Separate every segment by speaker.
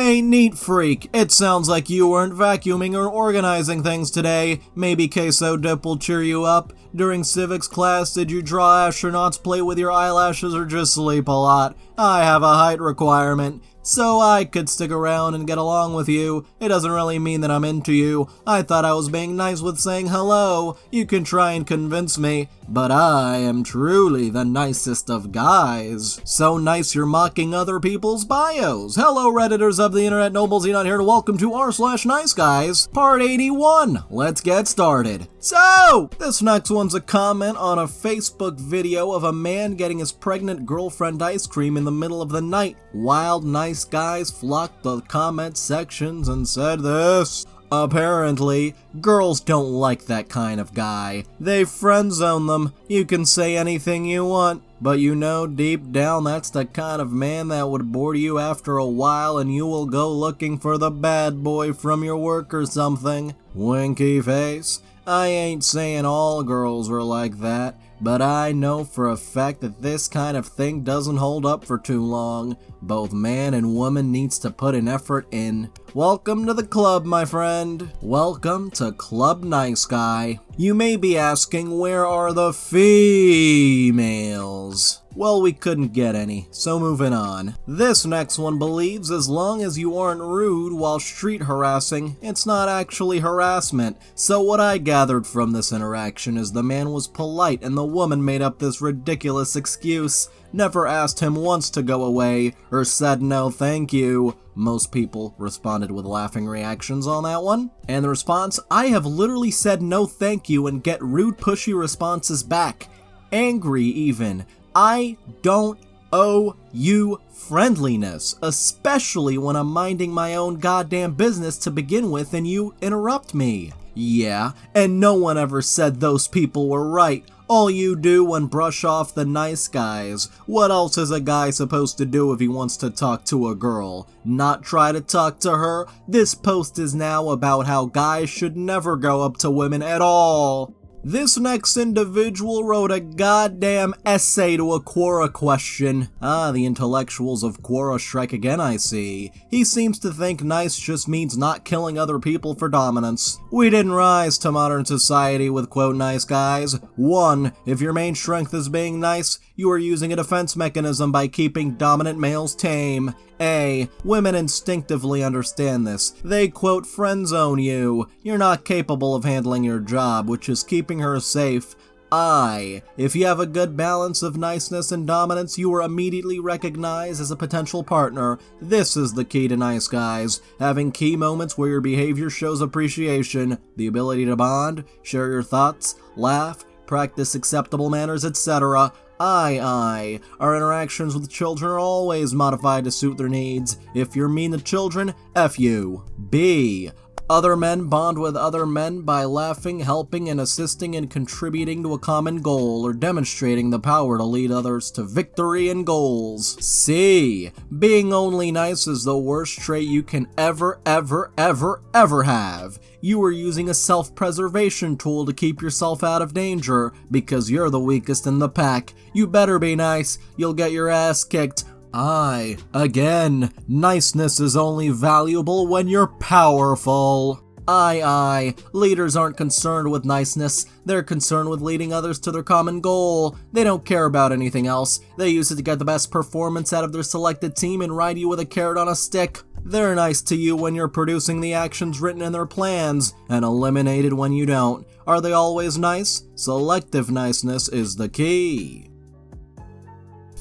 Speaker 1: Hey, neat freak, it sounds like you weren't vacuuming or organizing things today. Maybe Queso Dip will cheer you up. During civics class, did you draw astronauts, play with your eyelashes, or just sleep a lot? I have a height requirement, so I could stick around and get along with you. It doesn't really mean that I'm into you. I thought I was being nice with saying hello. You can try and convince me, but I am truly the nicest of guys. So nice you're mocking other people's bios. Hello Redditors of the internet, Noble Xenon here to welcome to r/NiceGuys, part 81. Let's get started. So, this next one's a comment on a Facebook video of a man getting his pregnant girlfriend ice cream in the middle of the night. Wild nice guys flocked the comment sections and said this: apparently, girls don't like that kind of guy. They friend zone them. You can say anything you want, but you know deep down that's the kind of man that would bore you after a while and you will go looking for the bad boy from your work or something. Winky face. I ain't saying all girls are like that, but I know for a fact that this kind of thing doesn't hold up for too long. Both man and woman needs to put an effort in. Welcome to the club, my friend. Welcome to Club Nice Guy. You may be asking, where are the females? Well, we couldn't get any, so moving on. This next one believes as long as you aren't rude while street harassing, it's not actually harassment. So what I gathered from this interaction is the man was polite and the woman made up this ridiculous excuse. Never asked him once to go away, or said no thank you. Most people responded with laughing reactions on that one. And the response, I have literally said no thank you and get rude pushy responses back. Angry even. I don't owe you friendliness, especially when I'm minding my own goddamn business to begin with and you interrupt me. Yeah, and no one ever said those people were right. All you do and brush off the nice guys. What else is a guy supposed to do if he wants to talk to a girl? Not try to talk to her? This post is now about how guys should never go up to women at all. This next individual wrote a goddamn essay to a Quora question. Ah, the intellectuals of Quora strike again, I see. He seems to think nice just means not killing other people for dominance. We didn't rise to modern society with quote nice guys. 1. If your main strength is being nice, you are using a defense mechanism by keeping dominant males tame. Women instinctively understand this. They quote friend zone you. You're not capable of handling your job, which is keeping her safe. If you have a good balance of niceness and dominance, you are immediately recognized as a potential partner. This is the key to nice guys. Having key moments where your behavior shows appreciation, the ability to bond, share your thoughts, laugh, practice acceptable manners, etc. Our interactions with children are always modified to suit their needs. If you're mean to children, F you. B. Other men bond with other men by laughing, helping, and assisting and contributing to a common goal, or demonstrating the power to lead others to victory and goals. C. Being only nice is the worst trait you can ever have. You are using a self-preservation tool to keep yourself out of danger, because you're the weakest in the pack. You better be nice, you'll get your ass kicked. Again, niceness is only valuable when you're powerful. Leaders aren't concerned with niceness, they're concerned with leading others to their common goal. They don't care about anything else. They use it to get the best performance out of their selected team and ride you with a carrot on a stick. They're nice to you when you're producing the actions written in their plans, and eliminated when you don't. Are they always nice? Selective niceness is the key.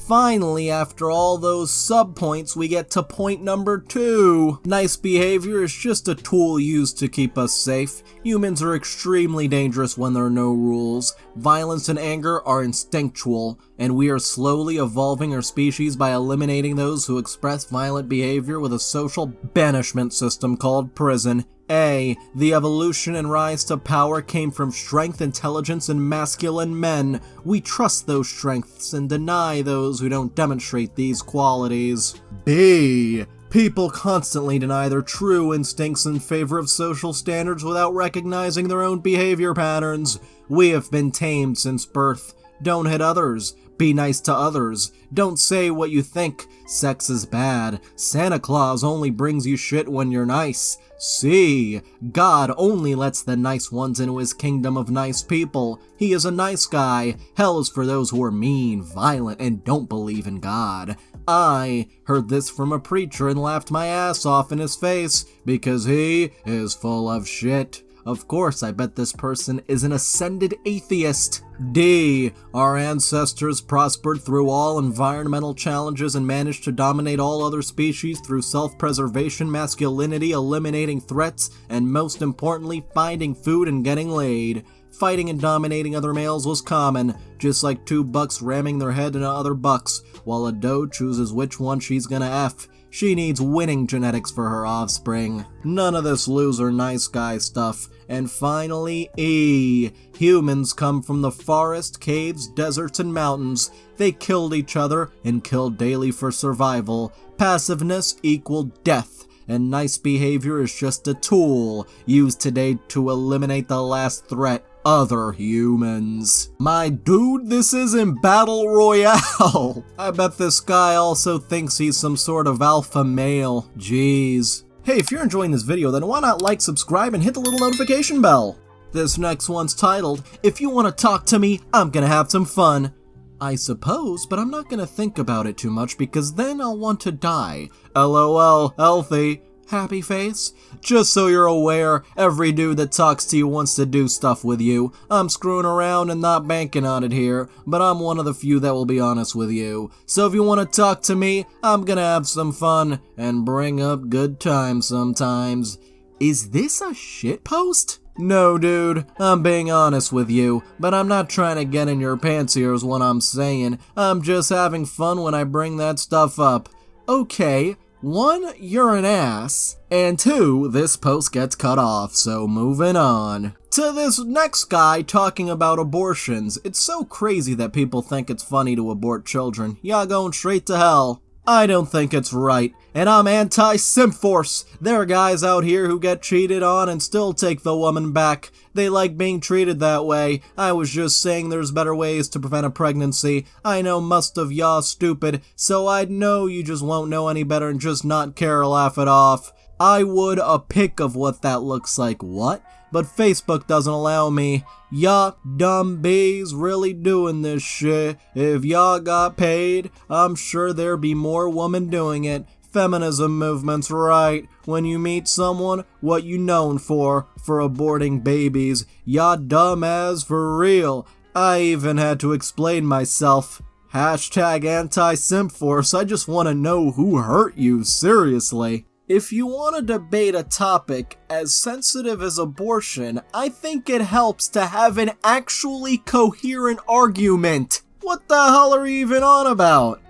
Speaker 1: Finally, after all those sub-points, we get to point number 2. Nice behavior is just a tool used to keep us safe. Humans are extremely dangerous when there are no rules. Violence and anger are instinctual, and we are slowly evolving our species by eliminating those who express violent behavior with a social banishment system called prison. The evolution and rise to power came from strength, intelligence, and masculine men. We trust those strengths and deny those who don't demonstrate these qualities. B. People constantly deny their true instincts in favor of social standards without recognizing their own behavior patterns. We have been tamed since birth. Don't hit others. Be nice to others. Don't say what you think. Sex is bad. Santa Claus only brings you shit when you're nice. See, God only lets the nice ones into his kingdom of nice people. He is a nice guy. Hell is for those who are mean, violent, and don't believe in God. I heard this from a preacher and laughed my ass off in his face because he is full of shit. Of course, I bet this person is an ascended atheist. D. Our ancestors prospered through all environmental challenges and managed to dominate all other species through self-preservation, masculinity, eliminating threats, and most importantly, finding food and getting laid. Fighting and dominating other males was common, just like two bucks ramming their head into other bucks, while a doe chooses which one she's gonna F. She needs winning genetics for her offspring. None of this loser nice guy stuff. And finally, E. Humans come from the forest, caves, deserts, and mountains. They killed each other and killed daily for survival. Passiveness equaled death. And nice behavior is just a tool used today to eliminate the last threat, other humans. My dude, this isn't Battle Royale. I bet this guy also thinks he's some sort of alpha male. Jeez. Hey, if you're enjoying this video, then why not like, subscribe, and hit the little notification bell? This next one's titled, If You Want to Talk to Me, I'm Gonna Have Some Fun. I suppose, but I'm not gonna think about it too much because then I'll want to die. LOL, healthy. Happy face? Just so you're aware, every dude that talks to you wants to do stuff with you. I'm screwing around and not banking on it here, but I'm one of the few that will be honest with you. So if you want to talk to me, I'm gonna have some fun and bring up good times sometimes. Is this a shitpost? No, dude, I'm being honest with you, but I'm not trying to get in your pants here is what I'm saying. I'm just having fun when I bring that stuff up. Okay. 1, you're an ass, and 2, this post gets cut off, so moving on. To this next guy talking about abortions. It's so crazy that people think it's funny to abort children. Y'all going straight to hell. I don't think it's right, and I'm anti-simp force. There are guys out here who get cheated on and still take the woman back. They like being treated that way. I was just saying there's better ways to prevent a pregnancy. I know most of y'all stupid, so I'd know you just won't know any better and just not care or laugh it off. I would a pic of what that looks like, what? But Facebook doesn't allow me. Y'all dumb bees really doing this shit. If y'all got paid, I'm sure there'd be more women doing it. Feminism movement's right. When you meet someone, what you known for aborting babies. Y'all dumb as for real. I even had to explain myself. Hashtag anti-simp force. I just want to know who hurt you, seriously. If you want to debate a topic as sensitive as abortion, I think it helps to have an actually coherent argument. What the hell are you even on about?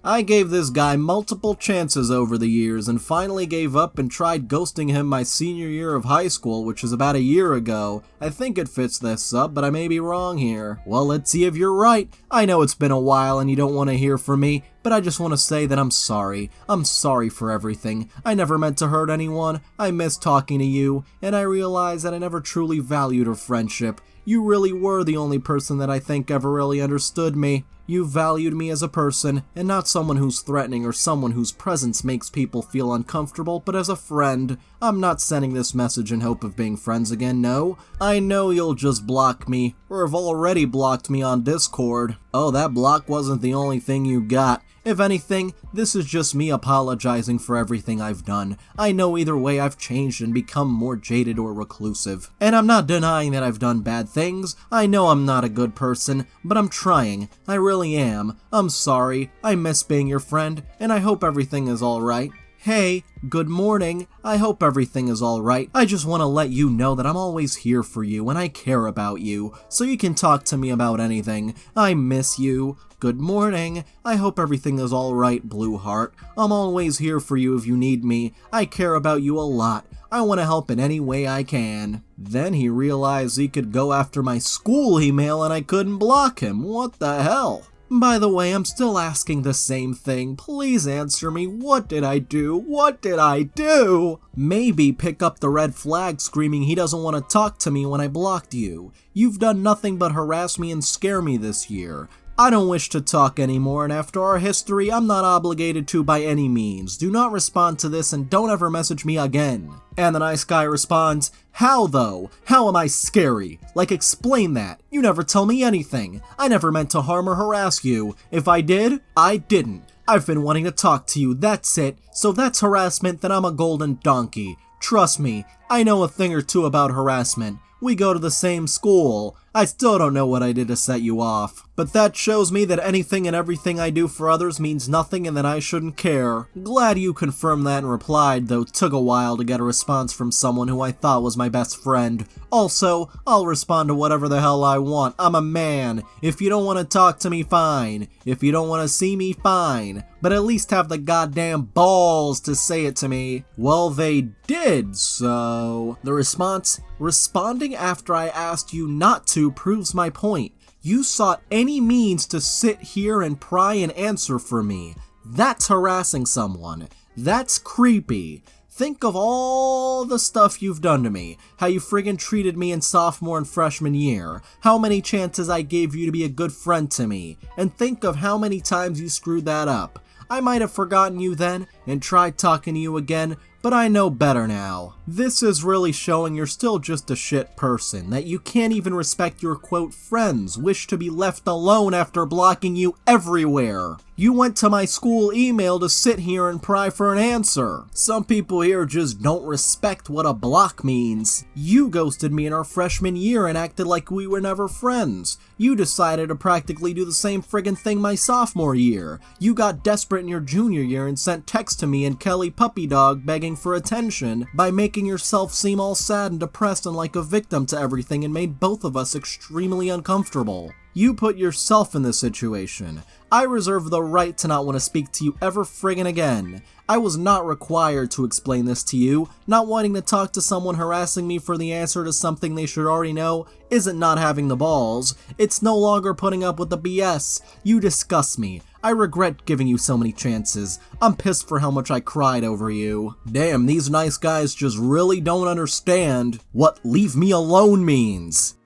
Speaker 1: I gave this guy multiple chances over the years and finally gave up and tried ghosting him my senior year of high school, which is about a year ago. I think it fits this sub, but I may be wrong here. Well, let's see if you're right. I know it's been a while and you don't want to hear from me, but I just want to say that I'm sorry. I'm sorry for everything. I never meant to hurt anyone. I miss talking to you, and I realize that I never truly valued our friendship. You really were the only person that I think ever really understood me. You valued me as a person, and not someone who's threatening or someone whose presence makes people feel uncomfortable, but as a friend. I'm not sending this message in hope of being friends again, no. I know you'll just block me, or have already blocked me on Discord. Oh, that block wasn't the only thing you got. If anything, this is just me apologizing for everything I've done. I know either way I've changed and become more jaded or reclusive. And I'm not denying that I've done bad things. I know I'm not a good person, but I'm trying. I really am. I'm sorry. I miss being your friend, and I hope everything is alright. Hey, good morning. I hope everything is alright. I just want to let you know that I'm always here for you and I care about you, so you can talk to me about anything. I miss you. Good morning. I hope everything is alright, Blue Heart. I'm always here for you if you need me. I care about you a lot. I want to help in any way I can. Then he realized he could go after my school email and I couldn't block him. What the hell? By the way, I'm still asking the same thing. Please answer me. What did I do? What did I do? Maybe pick up the red flag screaming he doesn't want to talk to me when I blocked you. You've done nothing but harass me and scare me this year. I don't wish to talk anymore, and after our history, I'm not obligated to by any means. Do not respond to this and don't ever message me again. And the nice guy responds, how though? How am I scary? Like, explain that. You never tell me anything. I never meant to harm or harass you. If I did, I didn't. I've been wanting to talk to you, that's it. So that's harassment, then I'm a golden donkey. Trust me, I know a thing or two about harassment. We go to the same school. I still don't know what I did to set you off. But that shows me that anything and everything I do for others means nothing and that I shouldn't care. Glad you confirmed that and replied, though it took a while to get a response from someone who I thought was my best friend. Also, I'll respond to whatever the hell I want. I'm a man. If you don't want to talk to me, fine. If you don't want to see me, fine. But at least have the goddamn balls to say it to me. Well, they did, so... The response, responding after I asked you not to proves my point. You sought any means to sit here and pry and answer for me. That's harassing someone. That's creepy. Think of all the stuff you've done to me. How you friggin' treated me in sophomore and freshman year. How many chances I gave you to be a good friend to me. And think of how many times you screwed that up. I might have forgotten you then and tried talking to you again, but I know better now. This is really showing you're still just a shit person, that you can't even respect your quote friends, wish to be left alone after blocking you everywhere. You went to my school email to sit here and pry for an answer. Some people here just don't respect what a block means. You ghosted me in our freshman year and acted like we were never friends. You decided to practically do the same friggin' thing my sophomore year. You got desperate in your junior year and sent texts to me and Kelly Puppy Dog begging for attention by making yourself seem all sad and depressed and like a victim to everything and made both of us extremely uncomfortable. You put yourself in this situation. I reserve the right to not want to speak to you ever friggin' again. I was not required to explain this to you. Not wanting to talk to someone harassing me for the answer to something they should already know isn't not having the balls. It's no longer putting up with the BS. You disgust me. I regret giving you so many chances. I'm pissed for how much I cried over you. Damn, these nice guys just really don't understand what leave me alone means.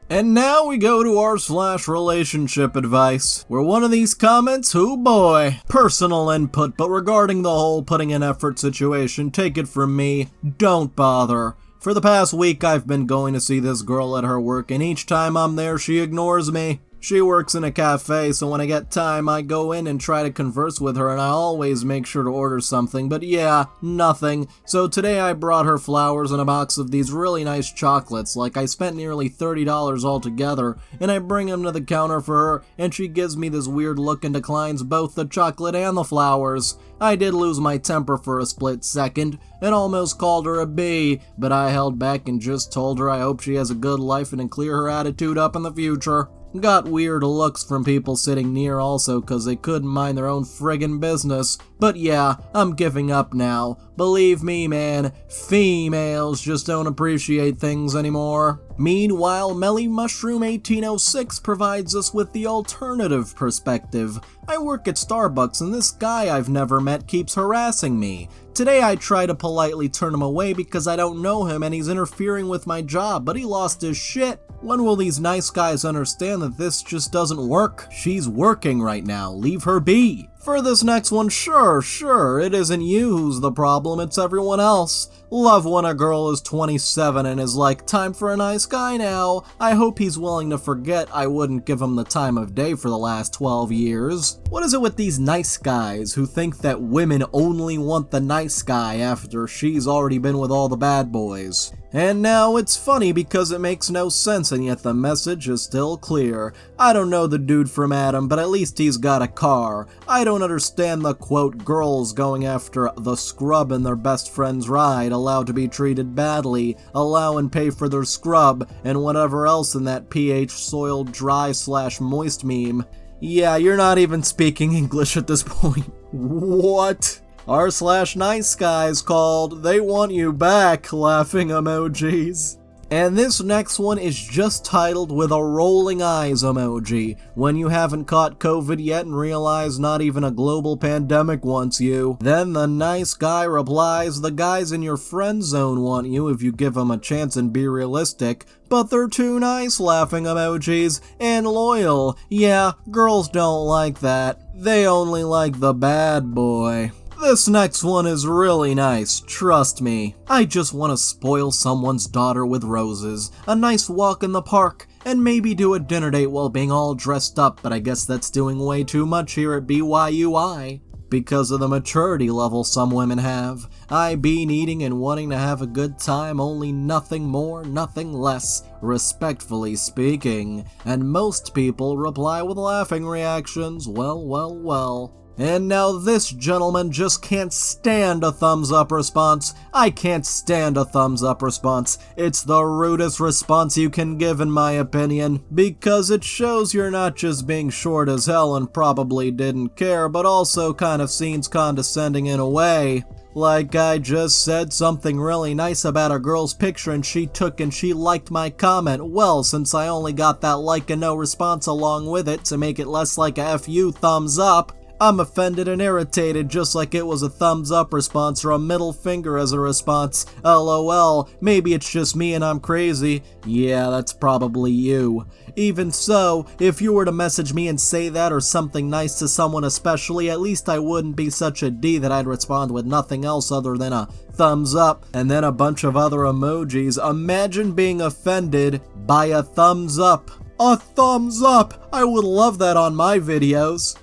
Speaker 1: And now we go to r/ relationship advice, where one of these comments, oh boy, personal input, but regarding the whole putting in effort situation, take it from me, don't bother. For the past week I've been going to see this girl at her work, and each time I'm there she ignores me. She works in a cafe, so when I get time, I go in and try to converse with her, and I always make sure to order something, but yeah, nothing. So today I brought her flowers and a box of these really nice chocolates, like I spent nearly $30 altogether, and I bring them to the counter for her, and she gives me this weird look and declines both the chocolate and the flowers. I did lose my temper for a split second, and almost called her a B, but I held back and just told her I hope she has a good life and to clear her attitude up in the future. Got weird looks from people sitting near also cause they couldn't mind their own friggin' business. But yeah, I'm giving up now. Believe me man, females just don't appreciate things anymore. Meanwhile, Melly Mushroom 1806 provides us with the alternative perspective. I work at Starbucks and this guy I've never met keeps harassing me. Today I try to politely turn him away because I don't know him and he's interfering with my job, but he lost his shit. When will these nice guys understand that this just doesn't work? She's working right now, leave her be. For this next one, sure, it isn't you who's the problem, it's everyone else. Love when a girl is 27 and is like, time for a nice guy now. I hope he's willing to forget I wouldn't give him the time of day for the last 12 years. What is it with these nice guys who think that women only want the nice guy after she's already been with all the bad boys? And now it's funny because it makes no sense and yet the message is still clear. I don't know the dude from Adam, but at least he's got a car. I don't understand the quote girls going after the scrub in their best friend's ride, allowed to be treated badly, allow and pay for their scrub, and whatever else in that pH soiled dry/moist meme. Yeah, you're not even speaking English at this point. What? r/nice guys called, they want you back, laughing emojis. And this next one is just titled with a rolling eyes emoji, when you haven't caught COVID yet and realize not even a global pandemic wants you. Then the nice guy replies, the guys in your friend zone want you if you give them a chance and be realistic, but they're too nice, laughing emojis, and loyal. Yeah, girls don't like that. They only like the bad boy. This next one is really nice, trust me. I just want to spoil someone's daughter with roses, a nice walk in the park, and maybe do a dinner date while being all dressed up, but I guess that's doing way too much here at BYUI. Because of the maturity level some women have, I be needing and wanting to have a good time, only nothing more, nothing less, respectfully speaking. And most people reply with laughing reactions, well. And now this gentleman just can't stand a thumbs up response. I can't stand a thumbs up response. It's the rudest response you can give in my opinion, because it shows you're not just being short as hell and probably didn't care, but also kind of seems condescending in a way. Like I just said something really nice about a girl's picture and she took and she liked my comment. Well, since I only got that like and no response along with it to make it less like a F you thumbs up, I'm offended and irritated just like it was a thumbs up response or a middle finger as a response. LOL, maybe it's just me and I'm crazy. Yeah, that's probably you. Even so, if you were to message me and say that or something nice to someone especially, at least I wouldn't be such a D that I'd respond with nothing else other than a thumbs up and then a bunch of other emojis. Imagine being offended by a thumbs up. A thumbs up! I would love that on my videos.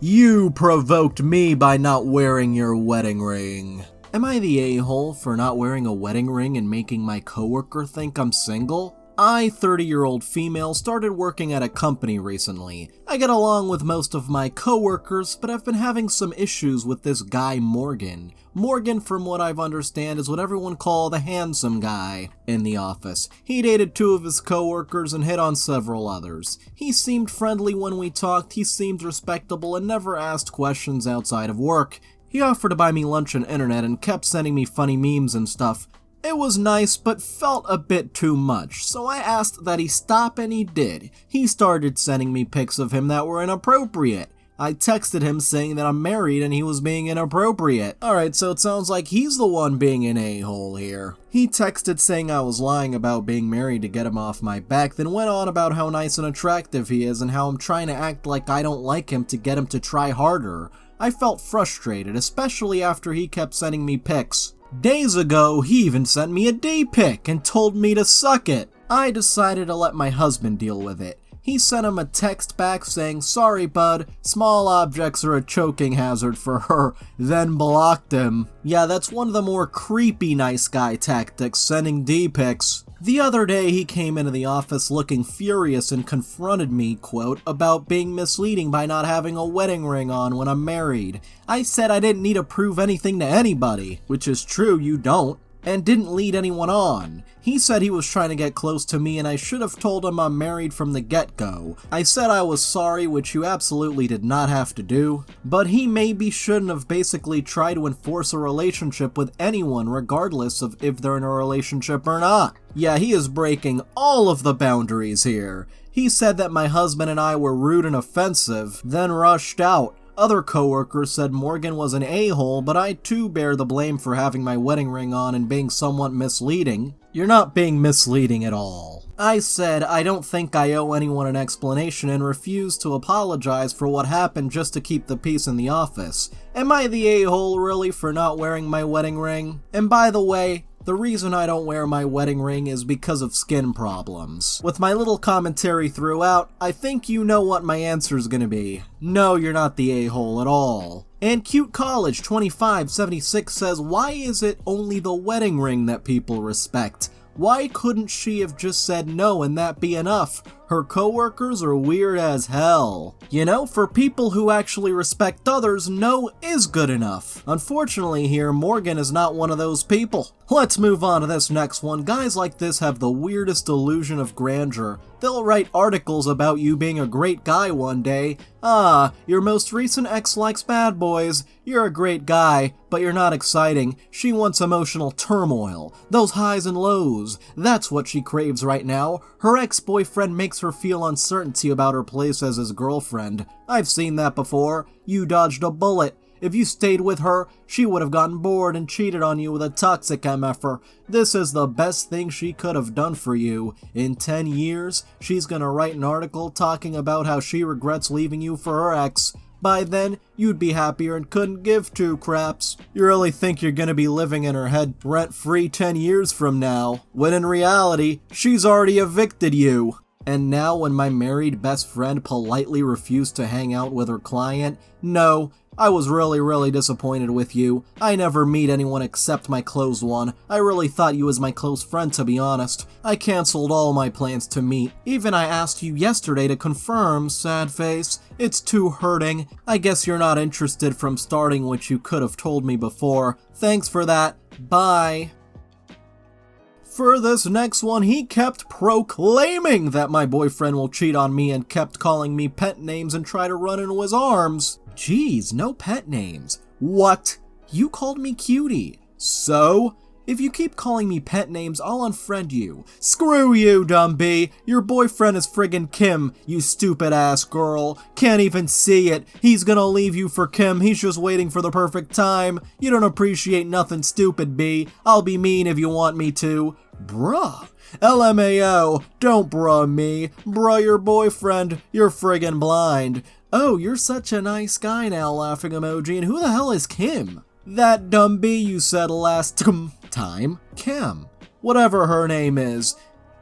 Speaker 1: You provoked me by not wearing your wedding ring. Am I the a-hole for not wearing a wedding ring and making my coworker think I'm single? I, 30-year-old female, started working at a company recently. I get along with most of my coworkers, but I've been having some issues with this guy Morgan. Morgan, from what I've understand, is what everyone call the handsome guy in the office. He dated 2 of his coworkers and hit on several others. He seemed friendly when we talked, he seemed respectable and never asked questions outside of work. He offered to buy me lunch and internet and kept sending me funny memes and stuff. It was nice, but felt a bit too much, so I asked that he stop and he did. He started sending me pics of him that were inappropriate. I texted him saying that I'm married and he was being inappropriate. Alright, so it sounds like he's the one being an a-hole here. He texted saying I was lying about being married to get him off my back, then went on about how nice and attractive he is and how I'm trying to act like I don't like him to get him to try harder. I felt frustrated, especially after he kept sending me pics. Days ago, he even sent me a D pic and told me to suck it. I decided to let my husband deal with it. He sent him a text back saying, "Sorry bud, small objects are a choking hazard for her," then blocked him. Yeah, that's one of the more creepy nice guy tactics, sending D pics. The other day he came into the office looking furious and confronted me, quote, about being misleading by not having a wedding ring on when I'm married. I said I didn't need to prove anything to anybody, which is true, you don't, and didn't lead anyone on. He said he was trying to get close to me and I should have told him I'm married from the get-go. I said I was sorry, which you absolutely did not have to do, but he maybe shouldn't have basically tried to enforce a relationship with anyone regardless of if they're in a relationship or not. Yeah, he is breaking all of the boundaries here. He said that my husband and I were rude and offensive, then rushed out. Other coworkers said Morgan was an a-hole, but I too bear the blame for having my wedding ring on and being somewhat misleading. You're not being misleading at all. I said I don't think I owe anyone an explanation and refused to apologize for what happened just to keep the peace in the office. Am I the a-hole really for not wearing my wedding ring? And by the way, the reason I don't wear my wedding ring is because of skin problems. With my little commentary throughout, I think you know what my answer is gonna be. No, you're not the a-hole at all. And Cute College 2576 says, why is it only the wedding ring that people respect? Why couldn't she have just said no and that be enough? Her coworkers are weird as hell. You know, for people who actually respect others, no is good enough. Unfortunately here, Morgan is not one of those people. Let's move on to this next one. Guys like this have the weirdest illusion of grandeur. They'll write articles about you being a great guy one day. Ah, your most recent ex likes bad boys. You're a great guy, but you're not exciting. She wants emotional turmoil. Those highs and lows. That's what she craves right now. Her ex-boyfriend makes her feel uncertainty about her place as his girlfriend. I've seen that before. You dodged a bullet. If you stayed with her, she would have gotten bored and cheated on you with a toxic MFer. This is the best thing she could have done for you. In 10 years, she's gonna write an article talking about how she regrets leaving you for her ex. By then, you'd be happier and couldn't give two craps. You really think you're gonna be living in her head rent-free 10 years from now, when in reality, she's already evicted you. And now when my married best friend politely refused to hang out with her client, no, I was really disappointed with you. I never meet anyone except my close one. I really thought you was my close friend, to be honest. I cancelled all my plans to meet. Even I asked you yesterday to confirm, sad face. It's too hurting. I guess you're not interested from starting, which you could have told me before. Thanks for that. Bye. For this next one, he kept proclaiming that my boyfriend will cheat on me and kept calling me pet names and try to run into his arms. Jeez, no pet names. What? You called me cutie. So? If you keep calling me pet names, I'll unfriend you. Screw you, dumb B. Your boyfriend is friggin' Kim, you stupid ass girl. Can't even see it. He's gonna leave you for Kim. He's just waiting for the perfect time. You don't appreciate nothing, stupid B. I'll be mean if you want me to. Bruh. LMAO. Don't bruh me. Bruh your boyfriend. You're friggin' blind. Oh, you're such a nice guy now, laughing emoji. And who the hell is Kim? That dumb B you said last time, Kim. Whatever her name is.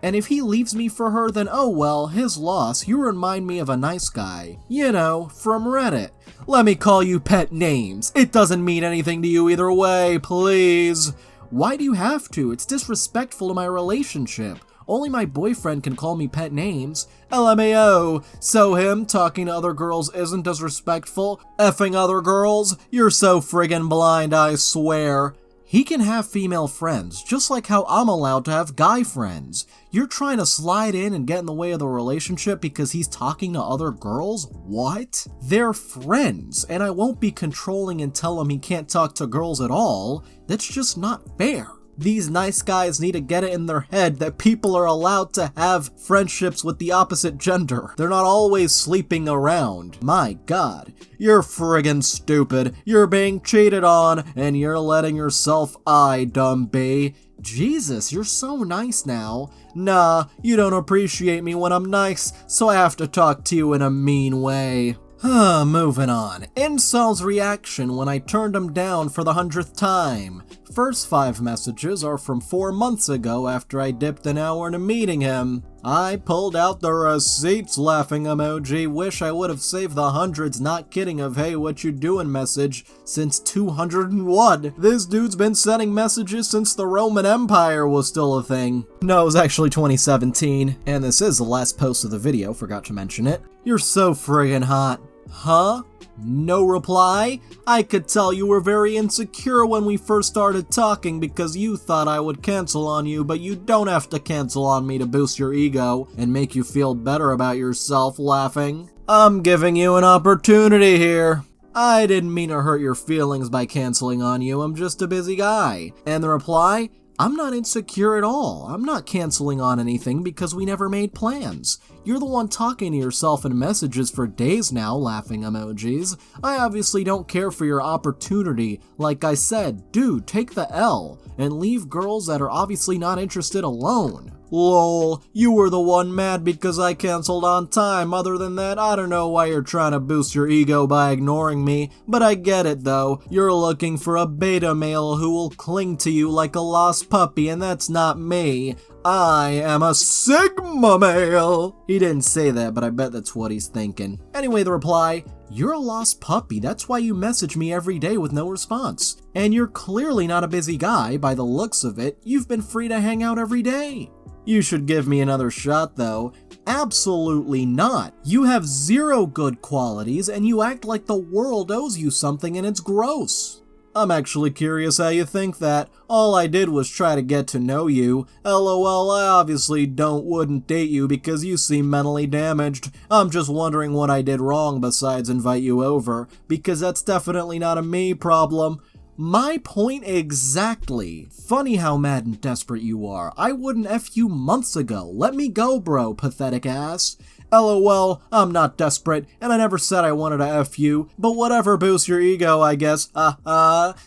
Speaker 1: And if he leaves me for her, then oh well, his loss. You remind me of a nice guy. You know, from Reddit. Let me call you pet names. It doesn't mean anything to you either way, please. Why do you have to? It's disrespectful to my relationship. Only my boyfriend can call me pet names. LMAO. So him talking to other girls isn't disrespectful? Effing other girls? You're so friggin' blind, I swear. He can have female friends, just like how I'm allowed to have guy friends. You're trying to slide in and get in the way of the relationship because he's talking to other girls? What? They're friends, and I won't be controlling and tell him he can't talk to girls at all. That's just not fair. These nice guys need to get it in their head that people are allowed to have friendships with the opposite gender. They're not always sleeping around. My god. You're friggin' stupid. You're being cheated on, and you're letting yourself dumb B. Jesus, you're so nice now. Nah, you don't appreciate me when I'm nice, so I have to talk to you in a mean way. Moving on. Incel's reaction when I turned him down for the 100th time. First 5 messages are from 4 months ago after I dipped an hour into meeting him. I pulled out the receipts, laughing emoji. Wish I would have saved the hundreds, not kidding, of hey what you doing message since 201. This dude's been sending messages since the Roman Empire was still a thing. No, it was actually 2017. And this is the last post of the video, forgot to mention it. You're so friggin' hot. Huh? No reply? I could tell you were very insecure when we first started talking because you thought I would cancel on you, but you don't have to cancel on me to boost your ego and make you feel better about yourself, laughing. I'm giving you an opportunity here. I didn't mean to hurt your feelings by canceling on you, I'm just a busy guy. And the reply? I'm not insecure at all. I'm not canceling on anything because we never made plans. You're the one talking to yourself in messages for days now, laughing emojis. I obviously don't care for your opportunity. Like I said, dude, take the L and leave girls that are obviously not interested alone. Lol, you were the one mad because I canceled on time. Other than that, I don't know why you're trying to boost your ego by ignoring me, but I get it though. You're looking for a beta male who will cling to you like a lost puppy, and that's not me. I am a Sigma male. He didn't say that, but I bet that's what he's thinking. Anyway, the reply, you're a lost puppy, that's why you message me every day with no response. And you're clearly not a busy guy, by the looks of it. You've been free to hang out every day. You should give me another shot though. Absolutely not. You have zero good qualities and you act like the world owes you something and it's gross. I'm actually curious how you think that. All I did was try to get to know you. LOL, I obviously wouldn't date you because you seem mentally damaged. I'm just wondering what I did wrong besides invite you over, because that's definitely not a me problem. My point exactly. Funny how mad and desperate you are. I wouldn't F you months ago. Let me go, bro, pathetic ass. LOL, I'm not desperate, and I never said I wanted to F you, but whatever boosts your ego, I guess.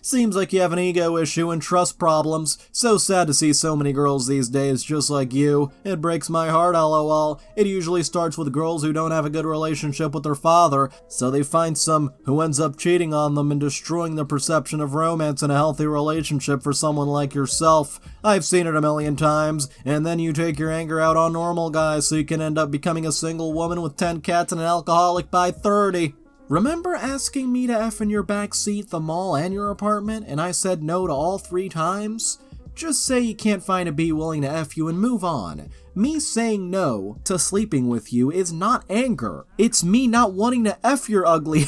Speaker 1: Seems like you have an ego issue and trust problems. So sad to see so many girls these days just like you. It breaks my heart, LOL. It usually starts with girls who don't have a good relationship with their father, so they find some who ends up cheating on them and destroying the perception of romance in a healthy relationship for someone like yourself. I've seen it a million times, and then you take your anger out on normal guys so you can end up becoming a single woman with 10 cats and an alcoholic by 30. Remember asking me to F in your backseat, the mall, and your apartment, and I said no to all 3 times? Just say you can't find a bee willing to F you and move on. Me saying no to sleeping with you is not anger. It's me not wanting to F your ugly...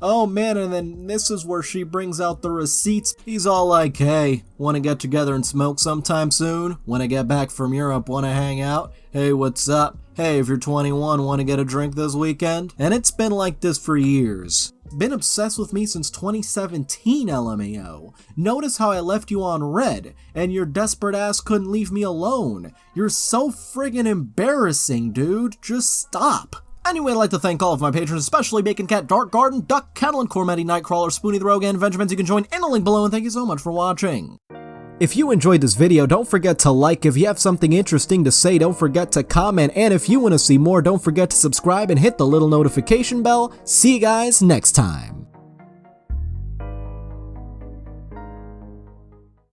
Speaker 1: Oh man, and then this is where she brings out the receipts. He's all like, hey, wanna get together and smoke sometime soon? When I get back from Europe, wanna hang out? Hey, what's up? Hey, if you're 21, wanna get a drink this weekend? And it's been like this for years. Been obsessed with me since 2017, LMAO. Notice how I left you on red, and your desperate ass couldn't leave me alone. You're so friggin' embarrassing, dude. Just stop. Anyway, I'd like to thank all of my patrons, especially Bacon Cat, Dark Garden, Duck, Kettle, and Cormetti, Nightcrawler, Spoonie the Rogue, and Vengements. You can join in the link below, and thank you so much for watching. If you enjoyed this video, don't forget to like. If you have something interesting to say, don't forget to comment. And if you want to see more, don't forget to subscribe and hit the little notification bell. See you guys next time.